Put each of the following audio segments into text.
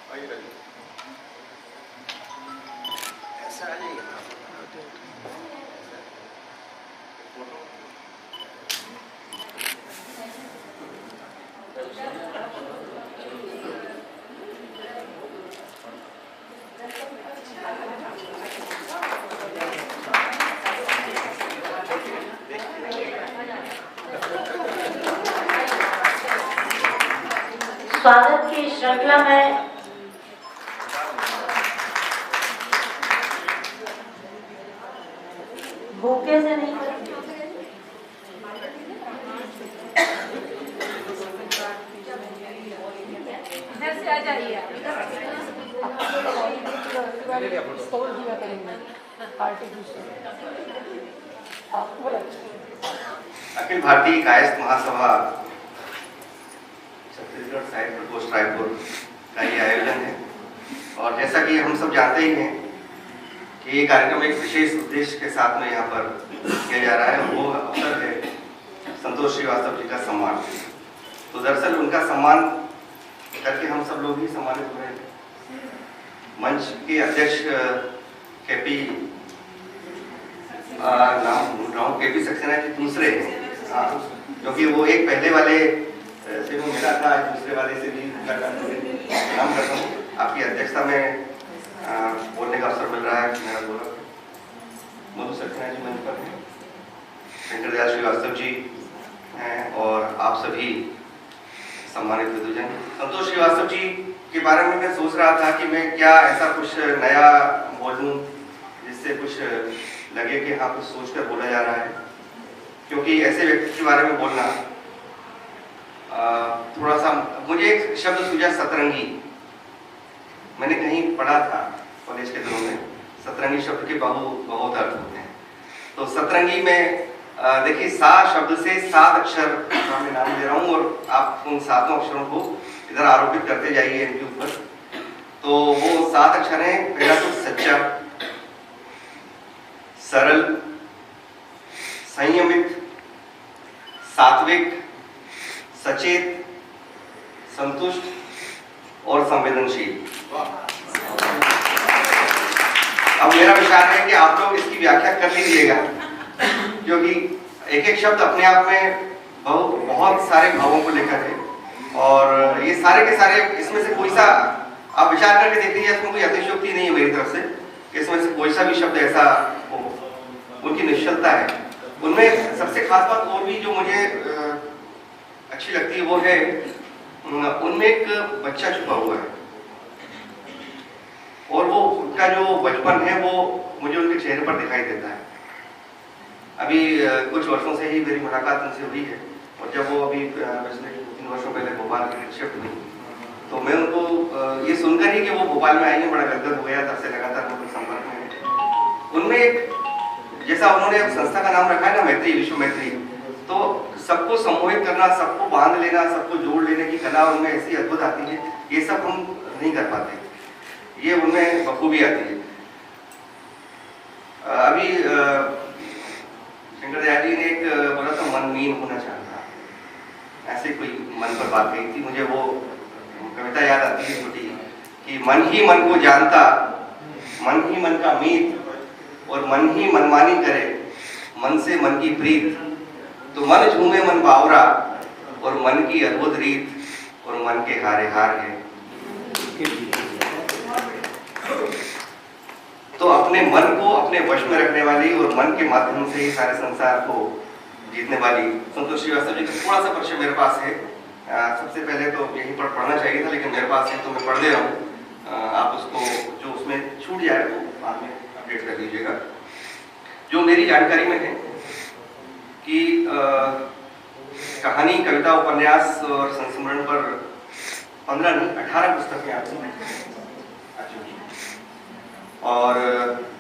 ऐसा आ जाएगा। स्वागत की श्रृंखला में भूखे से नहीं इधर से आ जाइए अखिल भारतीय कायस्थ महासभा छत्तीसगढ़ साहित्य प्रकोष्ठ रायपुर का ये आयोजन है और जैसा कि हम सब जानते ही हैं कि ये कार्यक्रम एक विशेष उद्देश्य के साथ में यहाँ पर किया जा रहा है। वो अवसर है संतोष श्रीवास्तव जी का सम्मान। तो दरअसल उनका सम्मान करके हम सब लोग ही सम्मानित हुए हैं। मंच के अध्यक्ष केपी नाम भूल रहा हूँ, केपी सक्सेना जी दूसरे हैं, क्योंकि वो एक पहले वाले से वो मिला था, दूसरे वाले से भी नाम करता हूँ। आपकी अध्यक्षता में बोलने का अवसर मिल रहा है। मेरा बोला मधु सक्सेना जी मंच पर हैं, शंकर दयाल श्रीवास्तव जी हैं और आप सभी सम्मानित विद्वजन। संतोष श्रीवास्तव जी के बारे में मैं सोच रहा था कि मैं क्या ऐसा कुछ नया बोलूं जिससे कुछ लगे कि हाँ कुछ सोचकर बोला जा रहा है, क्योंकि ऐसे व्यक्ति के बारे में बोलना थोड़ा सा मुझे एक शब्द सूझा सतरंगी। मैंने कहीं पढ़ा था कॉलेज के दिनों में, सतरंगी शब्द के बहुत अर्थ होते हैं। तो सतरंगी में देखिए सा शब्द से 7 अक्षर का मैं नाम दे रहा हूँ और आप उन 7 अक्षरों को इधर आरोपित करते जाइए इनके ऊपर। तो वो 7 अक्षर हैं। पहला तो सच्चा, सरल, संयमित, सात्विक, सचेत, संतुष्ट और संवेदनशील। अब मेरा विचार है कि आप लोग इसकी व्याख्या कर लीजिएगा, क्योंकि एक एक शब्द अपने आप में बहुत सारे भावों को लेकर है और ये सारे के सारे इसमें से कोई सा आप विचार करके देख लीजिए। इसमें कोई अतिशयोक्ति नहीं है मेरी तरफ से, इसमें से कोई सा भी शब्द ऐसा हो, उनकी निश्चलता है। उनमें सबसे खास बात और भी जो मुझे अच्छी लगती है वो है उनमें एक बच्चा छुपा हुआ है और वो उनका जो बचपन है वो मुझे उनके चेहरे पर दिखाई देता है। अभी कुछ वर्षों से ही मेरी मुलाकात उनसे हुई है और जब वो अभी पिछले 2-3 वर्षों पहले भोपाल की शिफ्ट हुई तो मैं उनको ये सुनकर ही कि वो भोपाल में आई है बड़ा गदगद हो गया। तब से लगातार उनके संपर्क में है। उनमें एक जैसा उन्होंने संस्था का नाम रखा है ना, मैत्री, विश्व मैत्री, तो सबको सम्मोहित करना, सबको बांध लेना, सबको जोड़ लेने की कला उनमें ऐसी अद्भुत आती है। ये सब हम नहीं कर पाते, ये उनमें बखूबी आती है। अभी शंकर दयाल जी ने एक बोला था मनमीन होना चाहता, ऐसे कोई मन पर बात कही थी। मुझे वो कविता याद आती है छोटी कि मन ही मन को जानता, मन ही मन का मीत और मन ही मनमानी करे, मन से मन की प्रीत, तो मन झूमे मन बावरा और मन की अद्भुत रीत और मन के हारे हार है। तो अपने मन को अपने वश में रखने वाली और मन के माध्यम से ही सारे संसार को जीतने वाली संतोष श्रीवास्तव जी का थोड़ा सा परिचय मेरे पास है। सबसे पहले तो यहीं पर पढ़ना चाहिए था, लेकिन मेरे पास है तो मैं पढ़ दे रहा हूँ। आप उसको जो उसमें छूट जाए वो बाद में अपडेट कर लीजिएगा। जो मेरी जानकारी में है कि कहानी, कविता, उपन्यास और संस्मरण पर 15 नहीं 18 पुस्तकें आ चुकी हैं और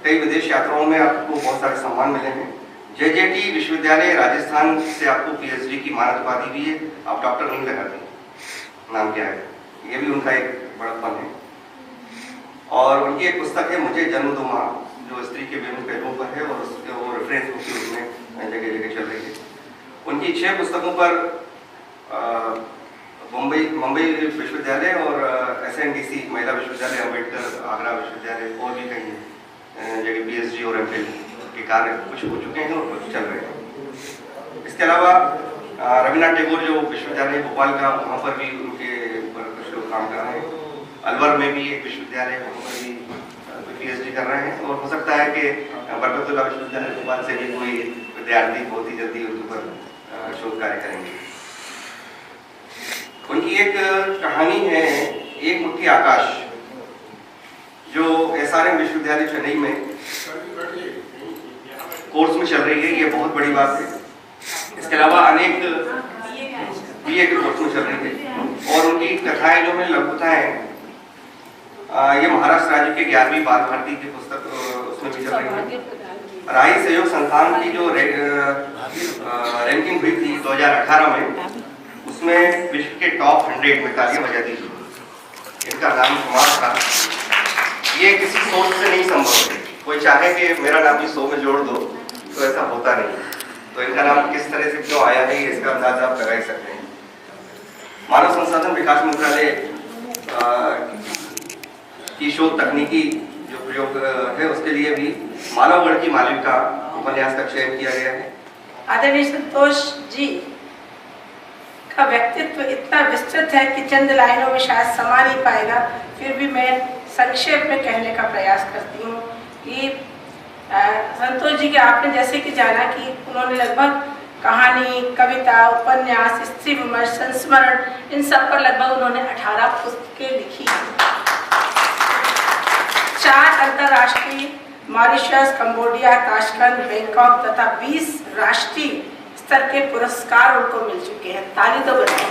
कई विदेश यात्राओं में आपको बहुत सारे सम्मान मिले हैं। JJT विश्वविद्यालय राजस्थान से आपको PhD की मानद उपाधि भी है। आप डॉक्टर नहीं लगाते, नाम क्या है, ये भी उनका एक बड़प्पन है। और उनकी एक पुस्तक है मुझे जन्म दो माँ, जो स्त्री के विभिन्न पहलुओं पर है और उसके वो रेफरेंस बुक भी उसमें जगह जगह चल रही है। उनकी 6 पुस्तकों पर मुंबई विश्वविद्यालय और SNDC महिला विश्वविद्यालय, अम्बेडकर आगरा विश्वविद्यालय और भी कहीं जगह PhD और MPhil के कार्य कुछ हो चुके हैं और कुछ चल रहे हैं। इसके अलावा रविन्द्रनाथ टैगोर जो विश्वविद्यालय भोपाल का, वहाँ पर भी उनके ऊपर कुछ लोग काम कर रहे हैं। अलवर में भी एक विश्वविद्यालय है, वहाँ पर भी PhD कर रहे हैं और हो सकता है कि बरकतुल्लाह विश्वविद्यालय भोपाल से भी कोई विद्यार्थी बहुत ही जल्दी उनके ऊपर शोध कार्य करेंगे। उनकी एक कहानी है एक मुट्ठी आकाश, जो SRM विश्वविद्यालय चेन्नई में कोर्स में चल रही है। ये बहुत बड़ी बात है। इसके अलावा अनेक BA के कोर्स में चल रही है और उनकी कथाएं जो है लघु कथाएं, ये महाराष्ट्र राज्य के 11वीं बाल भारती की पुस्तक उसमें भी चल रही है। राही सहयोग संस्थान की जो रैंकिंग हुई थी 2018 में, उसमें विश्व के टॉप 100 में तालियां बजा दी। इनका नाम कुमार था। ये किसी सोच से नहीं संभव है। कोई चाहे कि मेरा नाम भी 100 में जोड़ दो तो ऐसा होता नहीं। तो इनका नाम किस तरह से क्यों आया है, इसका अंदाजा आप लगा ही सकते हैं। मानव संसाधन विकास मंत्रालय की शोध तकनीकी जो प्रयोग है, उसके लिए भी मानवगढ़ की मालविका उपन्यास का चयन किया गया है। आदरणीय संतोष जी का व्यक्तित्व इतना विस्तृत है कि चंद लाइनों में शायद समा नहीं पाएगा, फिर भी मैं संक्षेप में कहने का प्रयास करती हूँ कि संतोष जी के आपने जैसे कि जाना कि उन्होंने लगभग कहानी, कविता, उपन्यास, स्त्री विमर्श, संस्मरण, इन सब पर लगभग उन्होंने 18 पुस्तकें लिखी। 4 अंतर्राष्ट्रीय मॉरिशस, कंबोडिया, ताशकंद, बैंकॉक तथा 20 राष्ट्रीय स्तर के पुरस्कार उनको मिल चुके हैं। ताली तो बजाइए।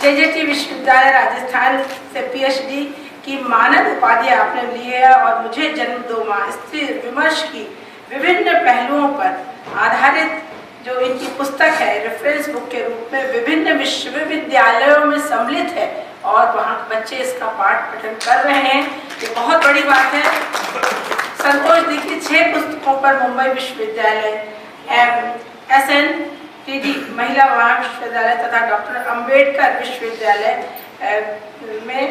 JJT विश्वविद्यालय राजस्थान से PhD की मानद उपाधि आपने ली है और मुझे जन्म 2 माह स्त्री विमर्श की विभिन्न पहलुओं पर आधारित जो इनकी पुस्तक है, रेफरेंस बुक के रूप में विभिन्न विश्वविद्यालयों में सम्मिलित है और वहाँ बच्चे इसका पाठ पठन कर रहे हैं। ये बहुत बड़ी बात है। संतोष जी की 6 पुस्तकों पर मुंबई विश्वविद्यालय, SNTD महिला महाविश्वविद्यालय तथा डॉक्टर अम्बेडकर विश्वविद्यालय में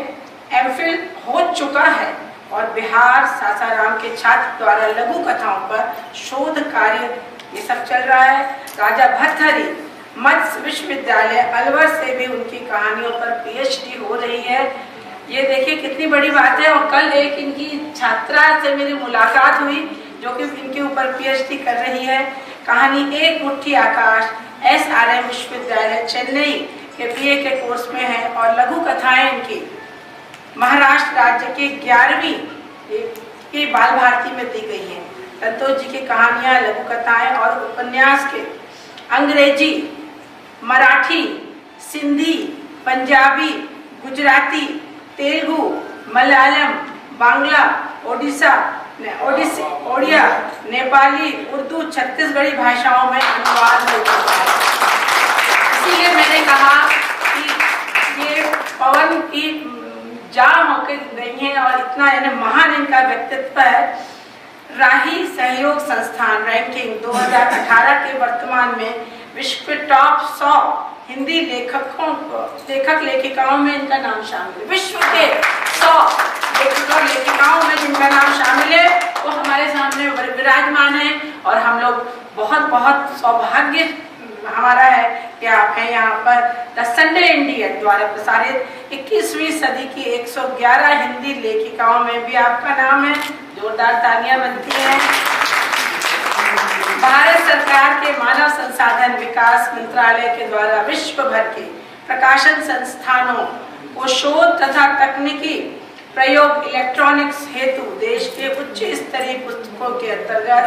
MPhil हो चुका है और बिहार सासाराम के छात्र द्वारा लघु कथाओं पर शोध कार्य ये सब चल रहा है। राजा भर्तृहरि मत्स्य विश्वविद्यालय अलवर से भी उनकी कहानियों पर PhD हो रही है। ये देखिए कितनी बड़ी बात है। और कल एक इनकी छात्रा से मेरी मुलाकात हुई जो कि इनके ऊपर PhD कर रही है। कहानी एक मुट्ठी आकाश SRM विश्वविद्यालय चेन्नई के BA के कोर्स में है और लघु कथाएं इनकी महाराष्ट्र राज्य के 11वीं की बाल भारती में दी गई है। संतोष जी की कहानियां, लघु कथाएं और उपन्यास के अंग्रेजी, मराठी, सिंधी, पंजाबी, गुजराती, तेलुगु, मलयालम, बांग्ला, ओडिया, नेपाली, उर्दू, छत्तीसगढ़ी भाषाओं में अनुवाद हो चुका है। इसीलिए मैंने कहा कि ये पवन की जा होकर नहीं है और इतना यानी महान इनका व्यक्तित्व है। राही सहयोग संस्थान रैंकिंग 2018 के वर्तमान में विश्व के टॉप 100 हिंदी लेखक लेखिकाओं में इनका नाम शामिल है। विश्व के 100 लेखक और लेखिकाओं में जिनका नाम शामिल है वो हमारे सामने विराजमान है और हम लोग बहुत बहुत सौभाग्य हमारा है कि आप हैं यहाँ पर। द संडे इंडियन द्वारा प्रसारित 21वीं सदी की 111 हिंदी लेखिकाओं में भी आपका नाम है। जोरदार तालियां बनती हैं। भारत सरकार के मानव संसाधन विकास मंत्रालय के द्वारा विश्व भर के प्रकाशन संस्थानों को शोध तथा तकनीकी प्रयोग इलेक्ट्रॉनिक्स हेतु देश के उच्च स्तरीय पुस्तकों के अंतर्गत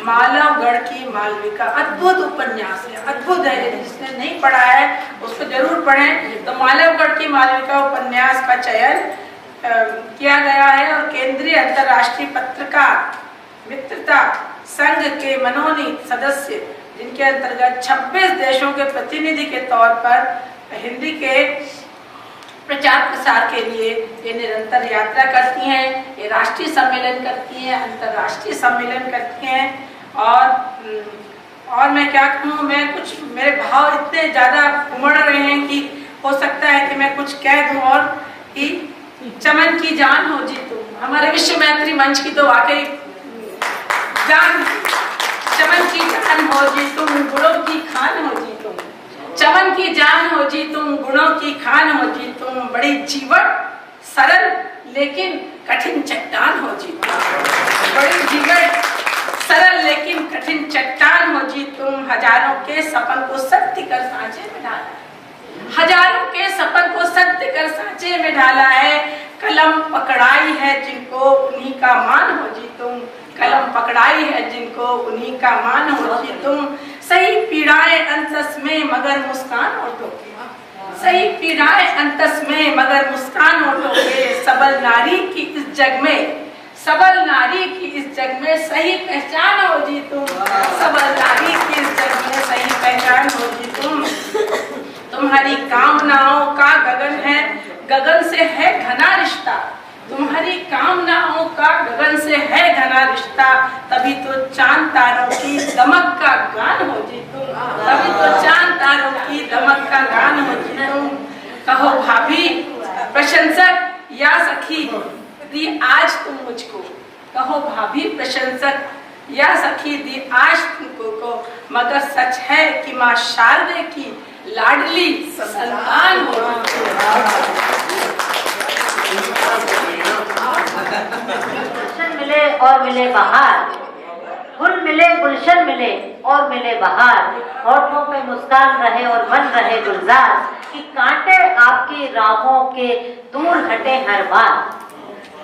मानवगढ़ की मालविका अद्भुत उपन्यास है। अद्भुत है, जिसने नहीं पढ़ा है उसको जरूर पढ़ें। तो मानवगढ़ की मालविका उपन्यास का चयन किया गया है और केंद्रीय अंतर्राष्ट्रीय पत्रकार मित्रता संघ के मनोनीत सदस्य जिनके अंतर्गत 26 देशों के प्रतिनिधि के तौर पर हिंदी के प्रचार प्रसार के लिए ये निरंतर यात्रा करती हैं। ये राष्ट्रीय सम्मेलन करती हैं, अंतर्राष्ट्रीय सम्मेलन करती हैं और और मैं क्या कहूँ, मैं कुछ मेरे भाव इतने ज़्यादा उमड़ रहे हैं कि हो सकता है कि मैं कुछ कह दूँ और कि चमन की जान हो जी तुम। हमारे विश्व मैत्री मंच की तो वाकई जान, चमन की जान हो जी तुम, गुणों की खान हो जी तुम। चमन की जान हो जी तुम, गुणों की खान हो जी तुम। बड़ी जीवट सरल लेकिन कठिन चट्टान हो जी तुम। बड़ी जीवट सरल लेकिन कठिन चट्टान हो जी तुम। हजारों के सपन को सत्य कर सांचे में ढाला है। हजारों के सपन को सत्य कर सांचे में ढाला है। कलम पकड़ाई है जिनको उन्हीं का मान हो जी तुम। कलम पकड़ाई है जिनको उन्हीं का मान हो जी तुम। सही पीड़ाएं अंतस में मगर मुस्कान होठों पे, सही पीड़ाएं अंतस में मगर मुस्कान होठों पे। सबल नारी की इस जग में, सबल नारी की इस जग में सही पहचान हो जी तुम। सबल नारी की इस जग में सही पहचान हो जी तुम। तुम्हारी कामनाओं का गगन है, गगन से है घना रिश्ता। तुम्हारी कामनाओं का गगन से है घना रिश्ता। तभी तो चांद तारों की दमक का गान हो जी तुम। तभी तो चांद तारों की दमक का गान हो जी तुम। कहो भाभी प्रशंसक या सखी दी आज तुम मुझको। कहो भाभी प्रशंसक या सखी दी आज तुमको। मगर सच है कि माँ शारदे की लाडली संतान हो। गुलशन मिले और मिले बहार, फूल मिले गुलशन मिले और मिले बहार। होठों पे मुस्कान रहे और मन रहे गुलजार, कि कांटे आपकी राहों के दूर हटे हर बार।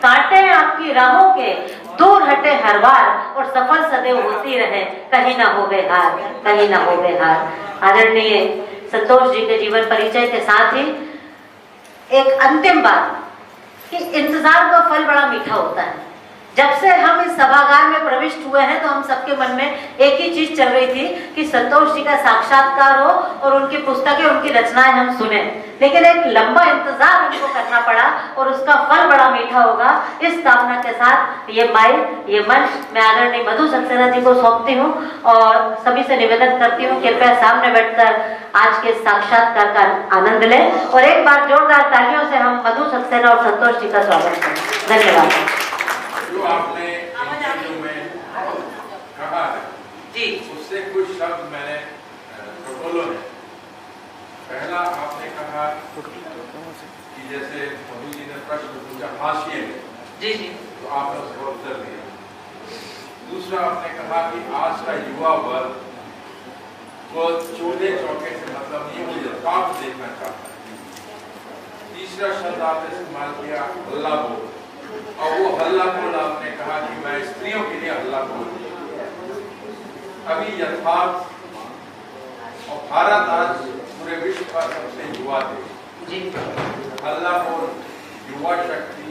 कांटे आपकी राहों के दूर हटे हर बार, और सफल सदैव होती रहे, कहीं ना हो बेहार, कहीं ना हो बेहार। आदरणीय संतोष जी के जीवन परिचय के साथ ही एक अंतिम बात कि इंतजार का फल बड़ा मीठा होता है। जब से हम इस सभागार में प्रविष्ट हुए हैं तो हम सबके मन में एक ही चीज चल रही थी कि संतोष जी का साक्षात्कार हो और उनकी पुस्तकें, उनकी रचनाएं हम सुने। लेकिन एक लंबा इंतजार हमको करना पड़ा और उसका फल बड़ा मीठा होगा। इस कामना के साथ ये माइक, ये मंच मैं आदरणीय मधु सक्सेना जी को सौंपती हूँ और सभी से निवेदन करती हूँ कृपया सामने बैठकर आज के साक्षात्कार का आनंद लें। और एक बार जोरदार तालियों से हम मधु सक्सेना और संतोष जी का स्वागत करें। धन्यवाद। जो आपने इंटरव्यू में कहा है जी, उससे कुछ शब्द मैंने प्रोटोकॉल में। पहला आपने कहा कि जैसे मधु जी ने प्रश्न पूछा हाशिए में, जी जी, तो आपने उसका उत्तर दिया। दूसरा आपने कहा कि आज का युवा वर्ग वो चूल्हे चौके से मतलब नहीं, वो यथार्थ देखना चाहता है। तीसरा शब्द आपने इस्तेमाल किया हल्ला बोल, और वो हल्ला बोल आपने कहा कि मैं स्त्रियों के लिए हल्ला बोल। अभी यथार्थ और भारत आज पूरे विश्व का सबसे युवा देश जी, हल्ला बोल, युवा शक्ति,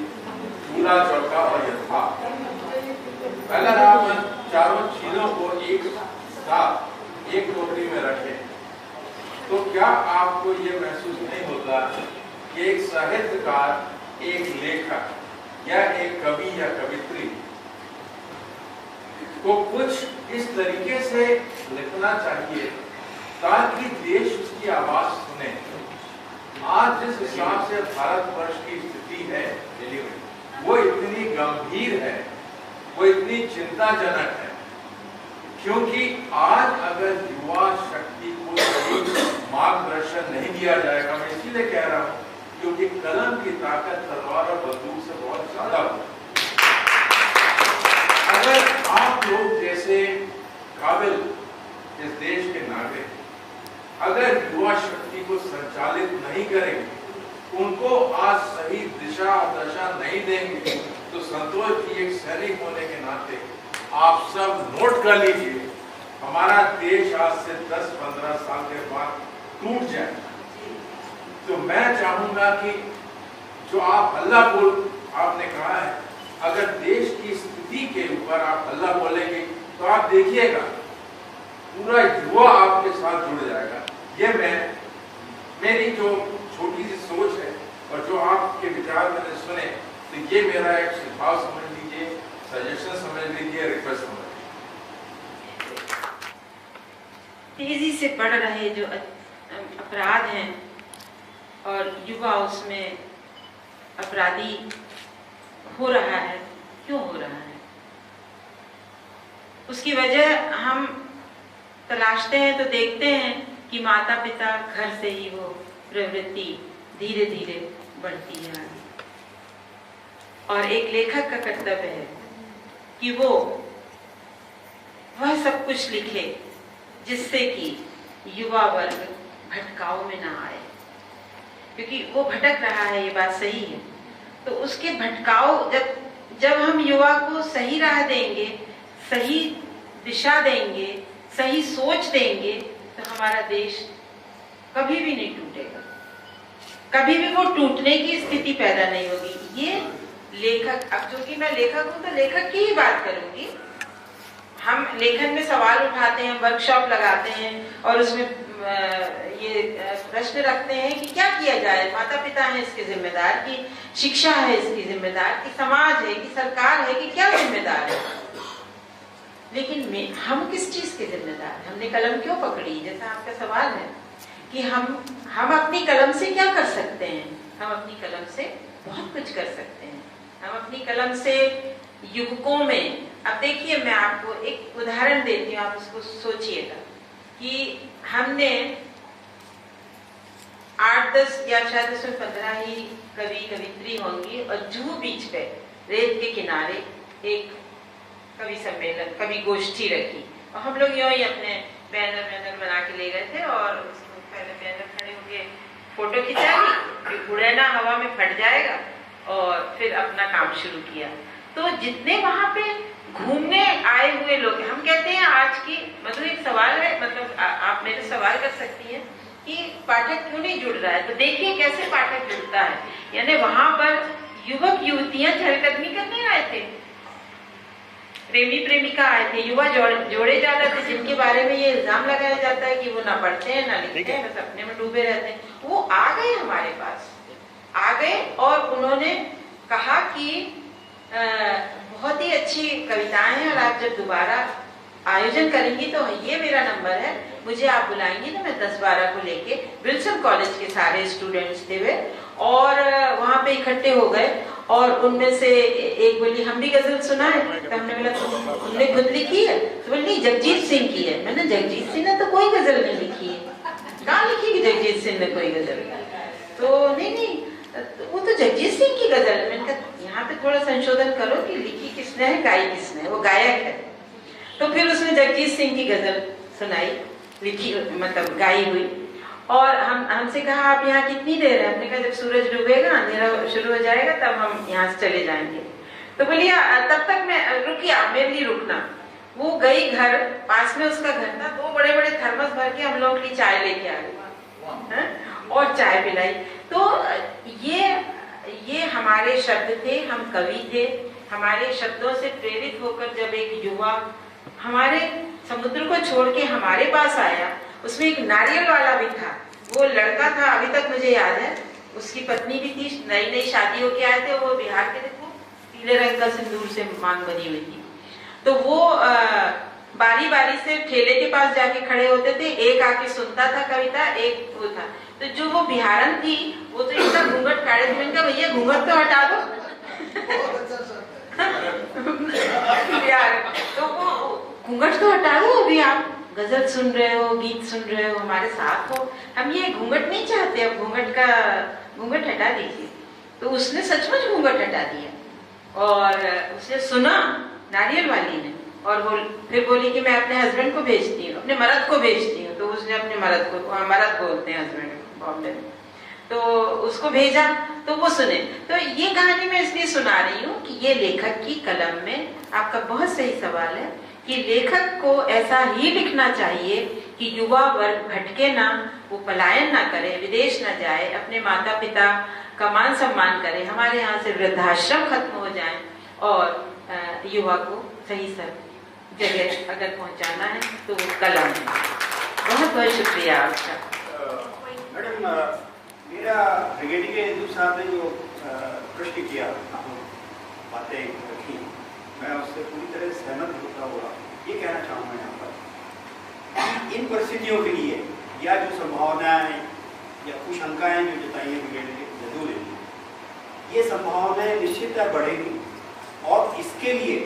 चूल्हा चौका और यथार्थ। अगर आप इन चारों चीजों को एक साथ एक टोकरी में रखें तो क्या आपको ये महसूस नहीं होता कि एक साहित्यकार, एक लेखक या एक कवि या कवित्री को कुछ इस तरीके से लिखना चाहिए ताकि देश उसकी आवाज सुने। आज जिस हिसाब से भारतवर्ष की स्थिति है वो इतनी गंभीर है, वो इतनी चिंताजनक है, क्योंकि आज अगर युवा शक्ति को सही मार्गदर्शन नहीं दिया जाएगा, मैं इसीलिए कह रहा हूं क्योंकि कलम की ताकत तलवार और बंदूक से बहुत ज्यादा होती है। अगर आप लोग जैसे काबिल इस देश के नागरिक अगर युवा शक्ति को संचालित नहीं करेंगे, उनको आज सही दिशा दशा नहीं देंगे, तो संतोष जी एक सैनिक होने के नाते आप सब नोट कर लीजिए, हमारा देश आज से 10-15 साल के बाद टूट जाए। तो मैं चाहूंगा कि जो आप हल्ला बोल आपने कहा है, अगर देश की स्थिति के ऊपर आप हल्ला बोलेंगे तो आप देखिएगा पूरा युवा आपके साथ जुड़ जाएगा। ये मेरी जो छोटी सी सोच है और जो आपके विचार मैंने सुने, तो ये मेरा एक सुझाव समझ लीजिए, सजेशन समझ लीजिए, रिक्वेस्ट समझ लीजिए। तेजी से बढ़ रहे जो अपराध हैं और युवा उसमें अपराधी हो रहा है, क्यों हो रहा है? उसकी वजह हम तलाशते हैं तो देखते हैं कि माता पिता घर से ही वो प्रवृत्ति धीरे धीरे बढ़ती है। और एक लेखक का कर्तव्य है कि वो वह सब कुछ लिखे जिससे कि युवा वर्ग भटकाव में ना आए, क्योंकि वो भटक रहा है, ये बात सही है। तो उसके भटकाव जब हम युवा को सही राह देंगे, सही दिशा देंगे, सही सोच देंगे, तो हमारा देश कभी भी नहीं टूटेगा, कभी भी वो टूटने की स्थिति पैदा नहीं होगी। ये लेखक, अब चूंकि मैं लेखक हूं तो लेखक की ही बात करूंगी। हम लेखन में सवाल उठाते हैं, वर्कशॉप लगाते हैं और उसमें ये प्रश्न रखते हैं कि क्या किया जाए। माता पिता है इसके जिम्मेदार, कि शिक्षा है इसकी जिम्मेदार, कि समाज है, कि सरकार है, कि क्या जिम्मेदार है। लेकिन हम किस चीज के जिम्मेदार हैं? हमने कलम क्यों पकड़ी, जैसा आपका सवाल है कि हम अपनी कलम से क्या कर सकते हैं? हम अपनी कलम से बहुत कुछ कर सकते हैं। हम अपनी कलम से युवकों में, अब देखिए मैं आपको एक उदाहरण देती हूँ, आप उसको सोचिएगा कि हमने 8-10 या शायद उसमें 15 ही कवि कवित्री होंगी और जुहू बीच पे रेत के किनारे एक कवि सम्मेलन, कवि गोष्ठी रखी और हम लोग यूं ही अपने बैनर बना के ले गए थे और उसको पहले बैनर खड़े होके फोटो खिंचाई, उड़े ना हवा में फट जाएगा, और फिर अपना काम शुरू किया। तो जितने वहां पे घूमने आए हुए लोग, हम कहते हैं आज की, मतलब एक सवाल है, मतलब आप मेरे सवाल कर सकती हैं कि पाठक क्यों नहीं जुड़ रहा है, तो देखिए कैसे पाठक जुड़ता है। यानी वहां पर युवक युवतियां चहलकदमी करने आए थे, प्रेमी प्रेमिका आए थे, युवा जोड़े ज्यादा थे जिनके बारे में ये इल्जाम लगाया जाता है कि वो ना पढ़ते हैं ना लिखते हैं, बस अपने में डूबे रहते हैं। वो आ गए, हमारे पास आ गए और उन्होंने कहा कि बहुत ही अच्छी कविताएं हैं और आप जब दोबारा आयोजन करेंगी तो ये मेरा नंबर है, मुझे आप बुलाएंगी तो मैं 10-12 को लेके, विल्सन कॉलेज के सारे स्टूडेंट्स थे वे, और वहां पे इकट्ठे हो गए और उनमें से एक बोली हम भी गजल सुनाए। तो हमने बोला तुमने खुद लिखी है? तो बोली नहीं, जगजीत सिंह की है। मैंने जगजीत सिंह ने तो कोई गजल नहीं लिखी है, कहाँ लिखी कि जगजीत सिंह ने कोई गजल? तो नहीं वो तो जगजीत सिंह की गजल। मैंने कहा यहाँ पे थोड़ा संशोधन करो कि लिखी किसने है, गाई किसने है, वो गायक है। तो फिर उसने जगजीत सिंह की गजल सुनाई, लिखी मतलब गाई हुई, और हमसे कहा आप यहाँ कितनी देर है? हमने कहा जब सूरज डूबेगा, अंधेरा शुरू हो जाएगा तब हम यहाँ से चले जाएंगे। तो बोलिए तब तक मैं रुकिए, आप मेरे लिए रुकना। वो गई घर, पास में उसका घर था, 2 बड़े-बड़े थर्मस भर के हम लोगों के लिए चाय लेके आ गई और चाय पिलाई। तो ये हमारे शब्द थे, हम कवि थे, हमारे शब्दों से प्रेरित होकर जब एक युवा हमारे समुद्र को छोड़ के हमारे पास आया, उसमें एक नारियल वाला भी था, वो लड़का था, अभी तक मुझे याद है, उसकी पत्नी भी थी, नई शादी होके आए थे, वो बिहार के थे, पीले रंग का सिंदूर से मांग बनी हुई थी। तो वो बारी बारी से ठेले के पास जाके खड़े होते थे, एक आके सुनता था कविता, एक वो था। तो जो वो बिहारन थी वो तो इतना घूंघट काढ़े थे, मैंने कहा भैया घूंघट तो हटा दो। तो वो घूंघट तो हटा दो, अभी आप गजल सुन रहे हो, गीत सुन रहे हो, हमारे साथ हो, हम ये घूंघट नहीं चाहते, अब घूंघट हटा दीजिए। तो उसने सचमुच घूंघट हटा दिया और उसने सुना नारियल वाली ने, और फिर बोली कि मैं अपने हस्बैंड को भेजती हूँ, अपने मर्द को भेजती हूँ। तो उसने अपने मर्द को, मर्द बोलते हैं हस्बैंड बॉम्बे में, तो उसको भेजा तो वो सुने। तो ये कहानी मैं इसलिए सुना रही हूँ कि ये लेखक की कलम में, आपका बहुत सही सवाल है कि लेखक को ऐसा ही लिखना चाहिए कि युवा वर्ग भटके ना, वो पलायन ना करे, विदेश ना जाए, अपने माता पिता का मान सम्मान करे, हमारे यहाँ से वृद्धाश्रम खत्म हो जाए और युवा को सही जगह अगर पहुँचाना है तो कलम है। बहुत बहुत शुक्रिया आपका। मैडम, मेरा ब्रिगेडियर हिंदू साहब ने जो प्रश्न किया, बातें रखी, मैं उससे पूरी तरह सहमत होता हुआ ये कहना चाहूँगा यहाँ पर इन परिस्थितियों के लिए या जो संभावनाएं या कुछ आशंकाएं जो जताई है ब्रिगेड के जदू ने, ये संभावनाएं निश्चिततः बढ़ेगी और इसके लिए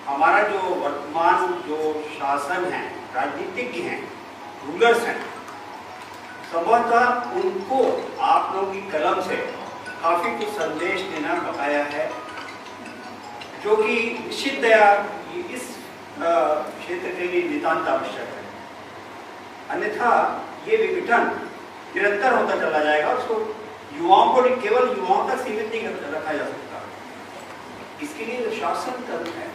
हमारा जो वर्तमान जो शासन है, राजनीतिज्ञ हैं, रूलर्स हैं, संभवतः उनको आप लोगों की कलम से काफी कुछ संदेश देना बकाया है, जो कि निश्चिततया इस क्षेत्र के लिए नितांत आवश्यक है। अन्यथा ये विघटन निरंतर होता चला जाएगा, उसको युवाओं को केवल युवाओं तक सीमित नहीं रखा जा सकता। इसके लिए जो शासन तंत्र है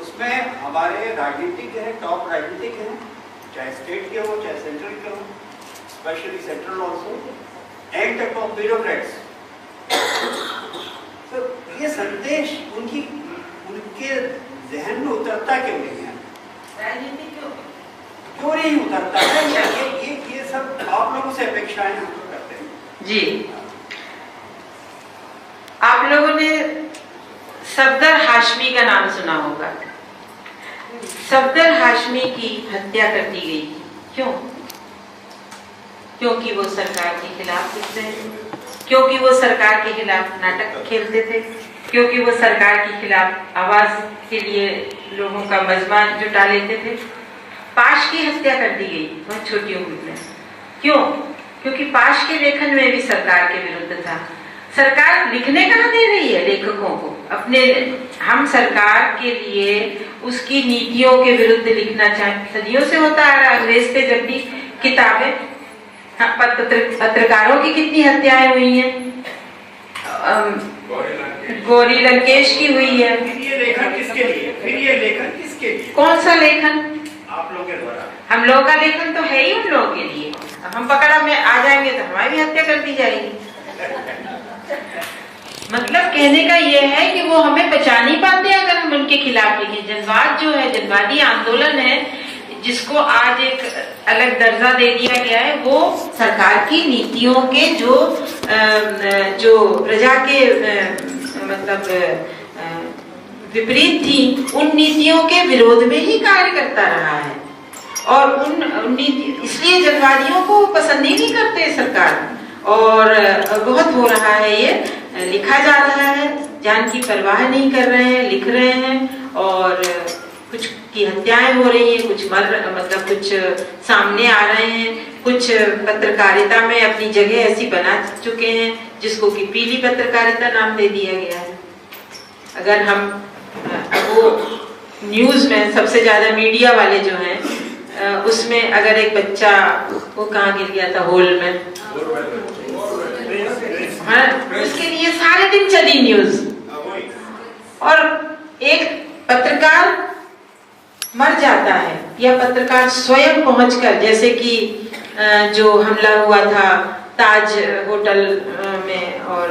उसमें हमारे राजनीतिज्ञ हैं, टॉप राजनीतिज्ञ हैं, चाहे स्टेट के हो चाहे सेंट्रल के हो, specially central also, and the top bureaucrats. तो ये संदेश उनके जहन में उतरता क्यों नहीं है? राजनीति क्यों नहीं उतरता है? ये सब आप लोगों से अपेक्षाएं हम लोग करते हैं। जी, आप लोगों ने सफदर हाशमी का नाम सुना होगा। सफदर हाशमी की हत्या कर दी गई। क्यों? क्योंकि वो सरकार के खिलाफ लिखते हैं, क्योंकि वो सरकार के खिलाफ नाटक खेलते थे, क्योंकि वो सरकार के खिलाफ आवाज के लिए लोगों का मजमा जुटा लेते थे। पाश की हत्या कर दी गई बहुत छोटी उम्र में। क्यों? क्योंकि पाश के लेखन में भी सरकार के विरुद्ध था। सरकार लिखने कहाँ दे रही है लेखकों को अपने? हम सरकार के लिए उसकी नीतियों के विरुद्ध लिखना चाहें, सदियों से होता आ रहा है। अंग्रेज पे जब भी किताबें, पत्रकारों की कितनी हत्याएं हुई हैं, गौरी लंकेश की हुई है। फिर ये लेखन किसके लिए? फिर ये लेखन किसके लिए? कौन सा लेखन? आप लोगों के द्वारा। हम लोगों का लेखन तो है ही उन लोगों के लिए। हम पकड़ा में आ जाएंगे तो हमारी भी हत्या कर दी जाएगी। मतलब कहने का यह है कि वो हमें बचा नहीं पाते अगर हम उनके खिलाफ लिखें। जनवाद जो है, जनवादी आंदोलन है, जिसको आज एक अलग दर्जा दे दिया गया है, वो सरकार की नीतियों के जो प्रजा के मतलब विपरीत थी, उन नीतियों के विरोध में ही कार्य करता रहा है। और उन नीति, इसलिए जनवादियों को पसंद ही नहीं करते सरकार। और बहुत हो रहा है, ये लिखा जा रहा है, जान की परवाह नहीं कर रहे हैं, लिख रहे हैं, और कुछ की हत्याएं हो रही हैं, कुछ मतलब कुछ सामने आ रहे हैं, कुछ पत्रकारिता में अपनी जगह ऐसी बना चुके हैं जिसको कि पीली पत्रकारिता नाम दे दिया गया है। अगर हम वो न्यूज में सबसे ज्यादा मीडिया वाले जो हैं, उसमें अगर एक बच्चा वो कहाँ गिर गया था, होल में, हाँ, उसके लिए सारे दिन चली न्यूज। और एक पत्रकार मर जाता है या पत्रकार स्वयं पहुंचकर, जैसे कि जो हमला हुआ था ताज होटल में और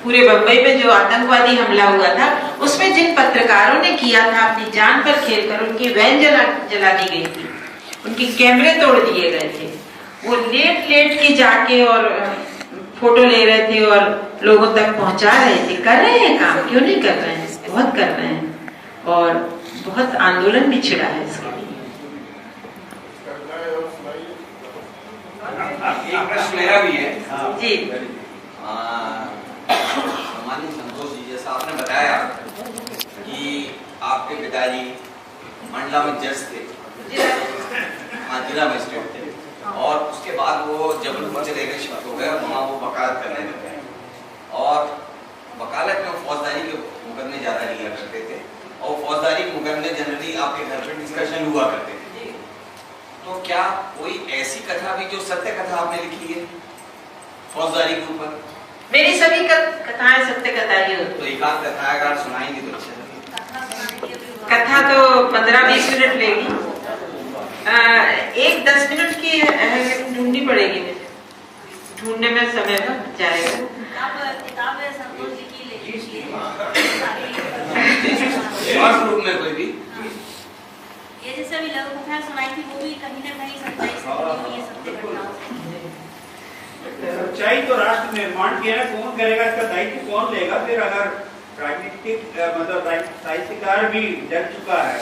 पूरे बंबई में जो आतंकवादी हमला हुआ था, उसमें जिन पत्रकारों ने किया था अपनी जान पर खेलकर, उनकी वैन जला दी गई थी, उनके कैमरे तोड़ दिए गए थे। वो लेट के जाके और फोटो ले रहे थे और लोगों तक पहुंचा रहे थे। कर रहे हैं काम, क्यों नहीं कर रहे हैं? बहुत कर रहे हैं, और बहुत आंदोलन भी छिड़ा है इसके लिए। एक प्रश्न मेरा भी है जी। सामान्य संतोष जी, जैसा आपने बताया कि आपके पिताजी मंडला में जज थे, जिला मजिस्ट्रेट थे, और उसके बाद वो जबलपुर चले गए, शिफ्ट हो गए, वहाँ वो वकालत करने लगे, और वकालत में फौजदारी के मुकदमे ज़्यादा लिया करते थे, और फौजदारी के मुकदमे जनरली आपके घर पर डिस्कशन हुआ करते थे। तो क्या कोई ऐसी कथा भी जो सत्य कथा आपने लिखी है फौजदारी के ऊपर? मेरी सभी कथाएं सत्य कथा ही होती। तो एक आध कथा अगर सुनाएंगे तो अच्छा लगेगा। कथा तो 15-20 मिनट लेगी, एक 10 मिनट की है, ढूंढनी पड़ेगी मुझे, ढूंढने में समय लग जाएगा। रूप में कोई भी ये जैसे अभी लघु कथा सुनाई थी, वो भी कहीं ना कहीं सच्चाई से जुड़ी हुई है, सत्य घटनाओं से। सच्चाई तो राष्ट्र निर्माण की है, कौन करेगा इसका दायित्व कौन लेगा? फिर अगर राजनीतिक मतलब साहित्यकार भी डर चुका है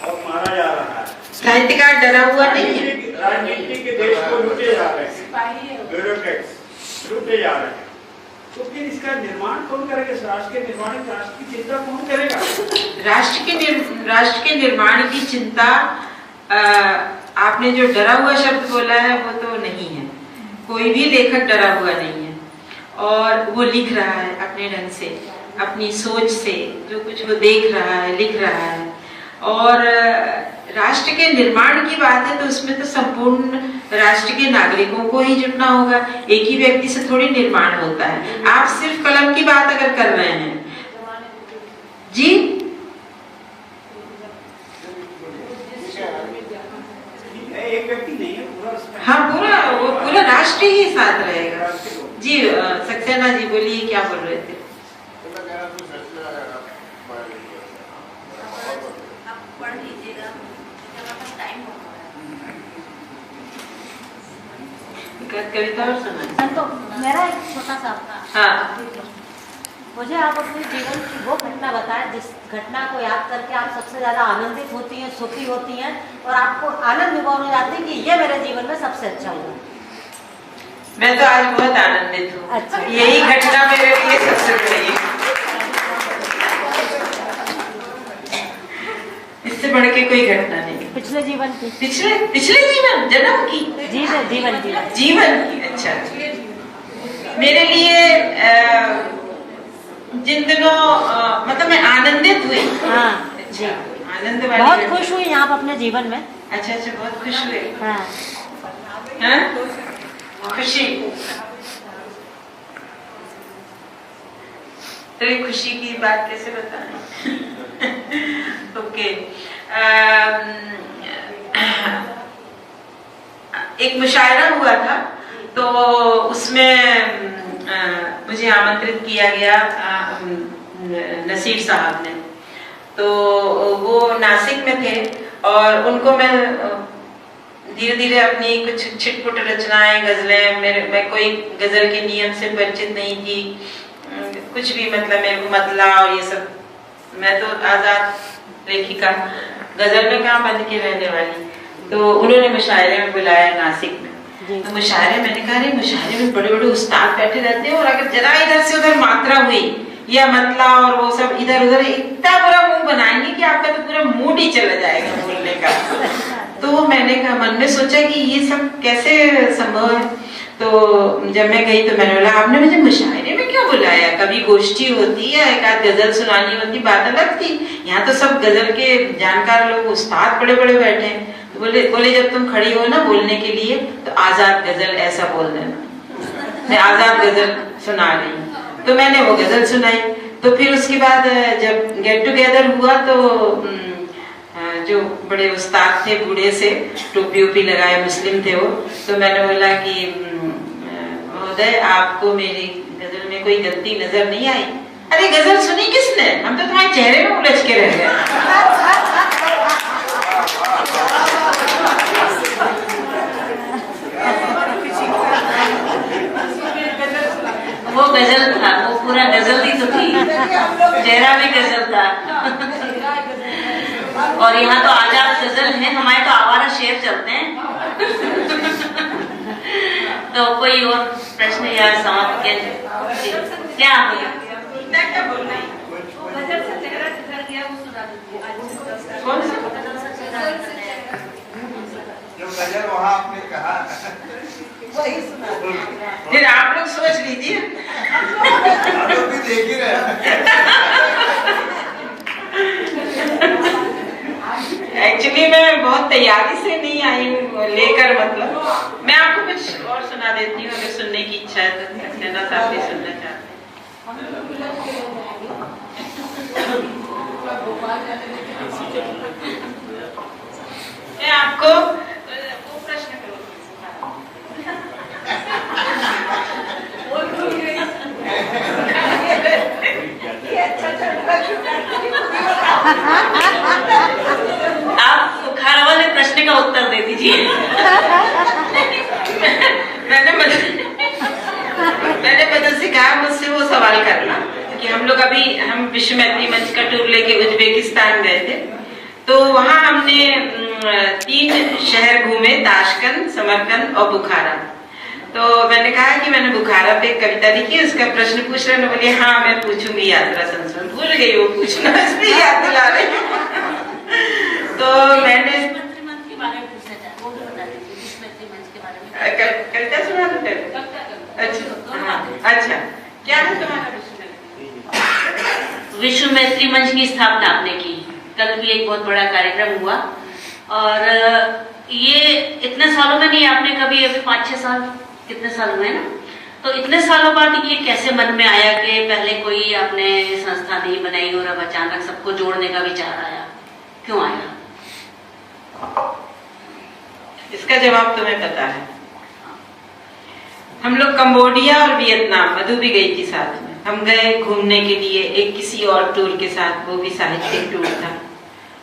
और मारा जा रहा है। साहित्यकार डरा हुआ नहीं है। राजनीति के देश को लूटे जा रहे हैं, ब्यूरोक्रेट्स लूटे जा रहे हैं। तो फिर इसका निर्माण कौन करेगा? राष्ट्र के निर्माण, राष्ट्र की चिंता कौन करेगा? राष्ट्र के निर्माण की चिंता, आपने जो डरा हुआ शब्द बोला है वो तो नहीं है। कोई भी लेखक डरा हुआ नहीं है और वो लिख रहा है अपने ढंग से, अपनी सोच से, जो कुछ वो देख रहा है, लिख रहा है। और राष्ट्र के निर्माण की बात है तो उसमें तो संपूर्ण राष्ट्र के नागरिकों को ही जुटना होगा। एक ही व्यक्ति से थोड़ी निर्माण होता है। आप सिर्फ कलम की बात अगर कर रहे हैं जी, एक व्यक्ति नहीं है, पूरा हाँ पूरा राष्ट्र ही साथ रहेगा जी। सक्सेना जी बोलिए, क्या बोल रहे थे? पढ़ लीजिएगा, टाइम कविता और सुना। तो मेरा एक छोटा सा हाँ, मुझे आप अपने जीवन की वो घटना बताएं जिस घटना को याद करके आप सबसे ज्यादा आनंदित होती हैं, सुखी होती हैं और आपको आनंद विभोर हो जाती है कि ये मेरे जीवन में सबसे अच्छा हुआ। मैं तो आज बहुत आनंदित हूँ। अच्छा। यही घटना मेरे लिए सबसे बड़ी है। इससे बढ़ के कोई घटना नहीं। पिछले जीवन की, पिछले जीवन, जन्म की, जीवन की। अच्छा, मेरे लिए जिन दिनों मतलब मैं आनंदित हुई। हाँ अच्छा, आनंद वाली बहुत खुश हुई आप अपने जीवन में। अच्छा, बहुत खुश हुए। हाँ। हाँ? खुशी, तो ये खुशी की बात कैसे बताएं? ओके, एक मुशायरा हुआ था तो उसमें मुझे आमंत्रित किया गया नसीर साहब ने। तो वो नासिक में थे और उनको मैं धीरे धीरे अपनी कुछ छिटपुट रचनाएं, गजलें, मैं कोई गजल के नियम से परिचित नहीं थी, कुछ भी मतलब मेरे को मतला और ये सब, मैं तो आजाद लेखिका, गजल में कहाँ बंद के रहने वाली। तो उन्होंने मुशायरे में बुलाया नासिक में। तो मुशायरे, मैंने कहा अरे मुशायरे में बड़े बड़े उस्ताद बैठे रहते हैं और अगर जरा इधर से उधर मात्रा हुई या मतला और वो सब इधर उधर, इतना बुरा मुंह बनाएंगे कि आपका तो पूरा मूड ही चला जाएगा बोलने का। तो मैंने कहा, मन में सोचा कि ये सब कैसे संभव है। तो जब मैं गई तो मैंने बोला आपने मुझे मुशायरे में क्यों बुलाया? कभी गोष्ठी होती है, एक आध गजल सुनानी होती, बात अलग थी। यहाँ तो सब गजल के जानकार लोग, उस्ताद बड़े बड़े बैठे हैं। तो बोले जब तुम खड़ी हो ना बोलने के लिए तो आजाद गजल ऐसा बोल देना, मैं आजाद गजल सुना रही हूँ। तो मैंने वो गजल सुनाई। तो फिर उसके बाद जब गेट टुगेदर हुआ तो जो बड़े उस्ताद थे, बूढ़े से, टोपी ओपी लगाए, मुस्लिम थे वो, तो मैंने बोला कि महोदय आपको मेरी गजल में कोई गलती नजर नहीं आई? अरे गजल सुनी किसने, हम तो तुम्हारे चेहरे में उलझ के रह गए। वो गजल था, वो पूरा गजल ही तो थी, चेहरा भी गजल था। और यहाँ तो आजाद गजल है, हमारे तो आवारा शेर चलते हैं। तो कोई और प्रश्न या सवाल क्या बोले? क्या बोल रही? कौन सा? जो गजल वहाँ आपने कहा फिर आप लोग सोच लीजिए। हम लोग भी देख ही रहे हैं। एक्चुअली मैं बहुत तैयारी से नहीं आई हूँ लेकर, मतलब मैं आपको कुछ और सुना देती हूँ अगर सुनने की इच्छा है तो। सक्सेना साहब भी सुनना चाहते हैं? मैं आपको वो प्रश्न करूँ। आप बुखार वाले प्रश्न का उत्तर दे दीजिए। मैंने मदद से कहा मुझसे वो सवाल करना कि हम लोग अभी हम विश्व मैत्री मंच का टूर लेके उज्बेकिस्तान गए थे। तो वहाँ हमने 3 शहर घूमे, ताशकंद, समरकंद और बुखारा। तो मैंने कहा कि मैंने बुखारा पे कविता लिखी, उसका प्रश्न पूछ रहे, बोले हाँ मैं पूछूंगी यात्रा संस्मरण, भूल गई वो पूछना, इसलिए याद दिला रहे। तो मैंने मंत्री मंच के बारे में पूछना चाहती, वो भी बता दीजिए, विश्व मंत्री मंच के बारे में कविता सुना दो। अच्छा, क्या है तुम्हारा विश्व मैत्री मंच की स्थापना आपने की, कल भी एक बहुत बड़ा कार्यक्रम हुआ, और ये इतने सालों में नहीं, आपने कभी अभी 5-6 साल, कितने साल हुए ना, तो इतने सालों बाद ये कैसे मन में आया कि पहले कोई आपने संस्था नहीं बनाई और अब अचानक सबको जोड़ने का विचार आया, क्यों आया? इसका जवाब तुम्हें पता है। हम लोग कंबोडिया और वियतनाम, मधु भी गई थी साथ में, हम गए घूमने के लिए एक किसी और टूर के साथ, वो भी साहित्यिक टूर था।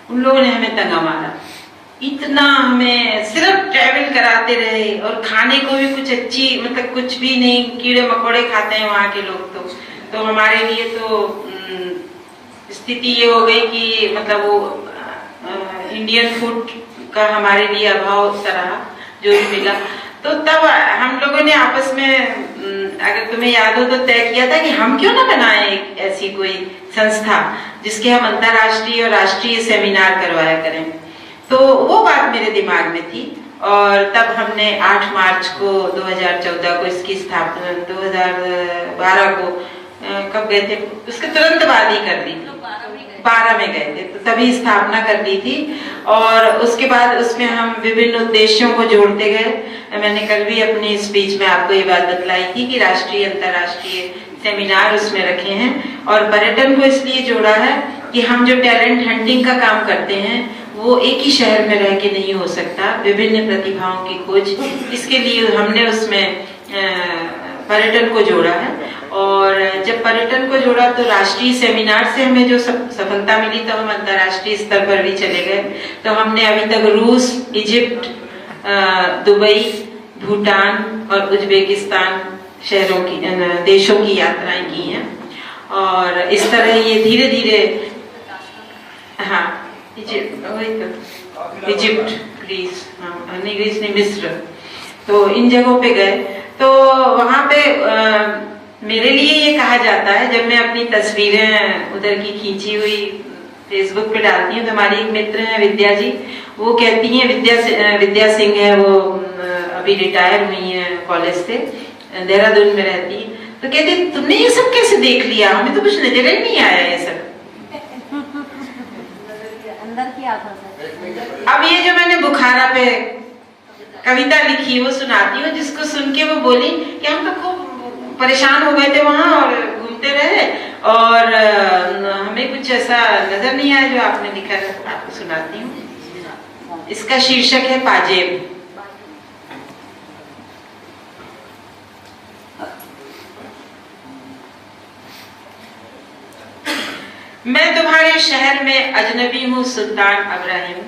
उन लोगों ने हमें तंगा मारा, इतना हमें सिर्फ ट्रैवल कराते रहे, और खाने को भी कुछ अच्छी, मतलब कुछ भी नहीं, कीड़े मकोड़े खाते हैं वहाँ के लोग। तो हमारे लिए तो स्थिति ये हो गई कि मतलब वो इंडियन फूड का हमारे लिए अभाव सा रहा, जो भी मिला। तो तब हम लोगों ने आपस में, अगर तुम्हें याद हो तो, तय किया था कि हम क्यों ना बनाएं एक ऐसी कोई संस्था जिसके हम अंतर्राष्ट्रीय और राष्ट्रीय सेमिनार करवाया करें। तो वो बात मेरे दिमाग में थी, और तब हमने 8 मार्च को 2014 को इसकी स्थापना, 2012 को कब गए थे, उसके तुरंत बाद ही कर दी, 12 में गए थे, तो तभी स्थापना कर दी थी। और उसके बाद उसमें हम विभिन्न उद्देश्यों को जोड़ते गए। मैंने कल भी अपनी स्पीच में आपको ये बात बतलाई थी कि राष्ट्रीय अंतर्राष्ट्रीय सेमिनार उसमें रखे हैं, और पर्यटन को इसलिए जोड़ा है कि हम जो टैलेंट हंटिंग का काम करते हैं वो एक ही शहर में रह के नहीं हो सकता, विभिन्न प्रतिभाओं की खोज, इसके लिए हमने उसमें पर्यटन को जोड़ा है। और जब पर्यटन को जोड़ा तो राष्ट्रीय सेमिनार से हमें जो सफलता मिली, तो हम अंतर्राष्ट्रीय स्तर पर भी चले गए। तो हमने अभी तक रूस, इजिप्ट, दुबई, भूटान और उज्बेकिस्तान शहरों की, देशों की यात्राएं की हैं। और इस तरह ये धीरे धीरे, हाँ इजिप्ट, ग्रीस, नहीं ग्रीस नहीं, मिस्र, तो इन जगहों पे गए। तो वहां पे मेरे लिए ये कहा जाता है, जब मैं अपनी तस्वीरें उधर की खींची हुई फेसबुक पे डालती हूँ, तो हमारी एक मित्र है विद्या जी, वो कहती हैं, विद्या सिंह है, वो अभी रिटायर हुई है कॉलेज से, देहरादून में रहती है, तो कहती तुमने ये सब कैसे देख लिया, हमें तो कुछ नजर ही नहीं आया ये सब। अंदर की आंखों से। अब ये जो मैंने बुखारा पे कविता लिखी वो सुनाती हूँ, जिसको सुन के वो बोली कि हम तो खूब परेशान हो गए थे वहां और घूमते रहे, और हमें कुछ ऐसा नजर नहीं आया जो आपने लिखा है, आपको सुनाती हूँ। इसका शीर्षक है पाजेब। मैं तुम्हारे शहर में अजनबी हूँ सुल्तान अब्राहिम।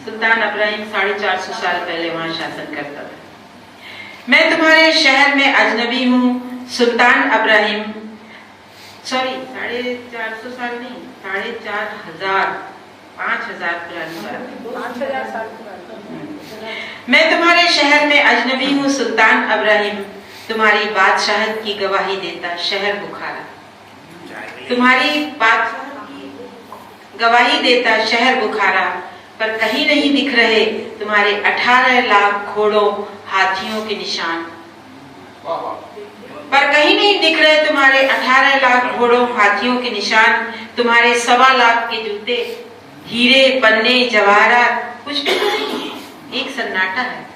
सुल्तान अब्राहिम 450 साल पहले वहां शासन करता था। मैं तुम्हारे शहर में अजनबी हूँ सुल्तान अब्राहिम, सॉरी 450 साल नहीं, 4,500, 5,000 पुरानी बात, 5,000 साल पुरानी। मैं तुम्हारे शहर में अजनबी हूँ सुल्तान अब्राहिम, तुम्हारी बादशाहत की गवाही देता शहर बुखारा। तुम्हारी बादशाहत की गवाही देता शहर बुखारा, पर कहीं नहीं दिख रहे तुम्हारे 18 लाख घोड़ों हाथियों के निशान। पर कहीं नहीं दिख रहे तुम्हारे 18 लाख घोड़ों हाथियों के निशान। तुम्हारे 1.25 लाख के जूते, हीरे, पन्ने, जवाहरात, कुछ भी तो नहीं, एक सन्नाटा है।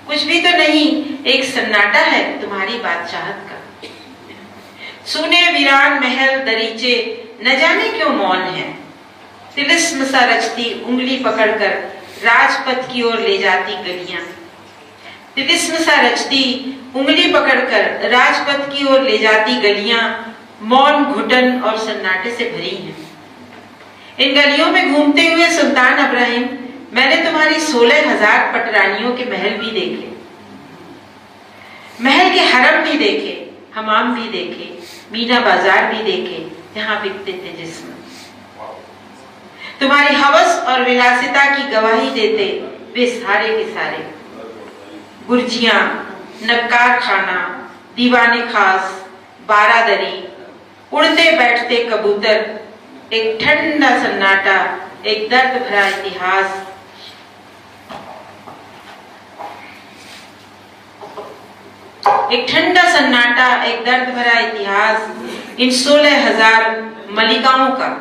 कुछ भी तो नहीं, एक सन्नाटा है तुम्हारी बादशाहत का। सुने वीरान महल दरीचे, न जाने क्यों मौन है। तिलिस्म सा रचती उंगली पकड़कर राजपथ की ओर ले जाती गलियां। तिलिस्म सा रचती उंगली पकड़कर राजपथ की ओर ले जाती गलियां मौन, घुटन और सन्नाटे से भरी हैं। इन गलियों में घूमते हुए सुल्तान अब्राहिम, मैंने तुम्हारी 16,000 पटरानियों के महल भी देखे, महल के हरम भी देखे, हमाम भी देखे, मीना बाजार भी देखे, जहां बिकते थे जिस्म। तुम्हारी हवस और विलासिता की गवाही देते वे सारे के सारे। गुर्जियां, नक्कार खाना, दीवाने खास, बारादरी, उड़ते बैठते कबूतर, एक ठंडा सन्नाटा, एक दर्द भरा इतिहास, एक ठंडा सन्नाटा, एक दर्द भरा इतिहास, इन 16,000 मलिकाओं का।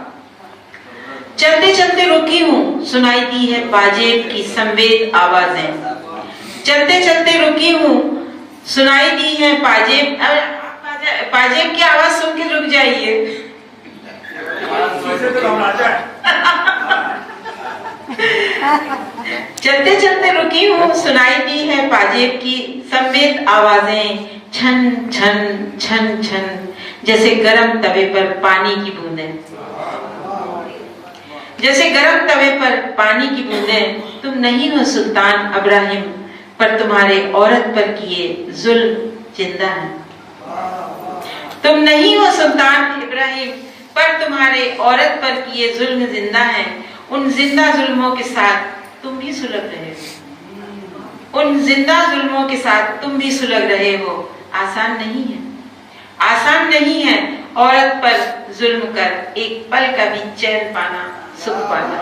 चलते चलते रुकी हूँ, सुनाई दी है पाजेब की संवेद आवाजें। चलते चलते रुकी हूँ, सुनाई दी है पाजेब की आवाज सुन के रुक जाइए। चलते चलते रुकी हूँ, सुनाई दी है पाजेब की संवेद आवाजें, छन छन छन छन, जैसे गरम तवे पर पानी की बूंदें। जैसे गरम तवे पर पानी की बूंदें। तुम नहीं हो सुल्तान इब्राहिम, पर तुम्हारे औरत पर किए जुल्म जिंदा है। तुम नहीं हो सुल्तान इब्राहिम, पर तुम्हारे औरत पर किए जुल्म जिंदा है। उन जिंदा जुल्मों के साथ तुम भी सुलग रहे हो। उन जिंदा जुल्मों के साथ तुम भी सुलग रहे हो। आसान नहीं है, आसान नहीं है औरत पर जुल्म कर एक पल का भी चैन पाना, सुख पाना।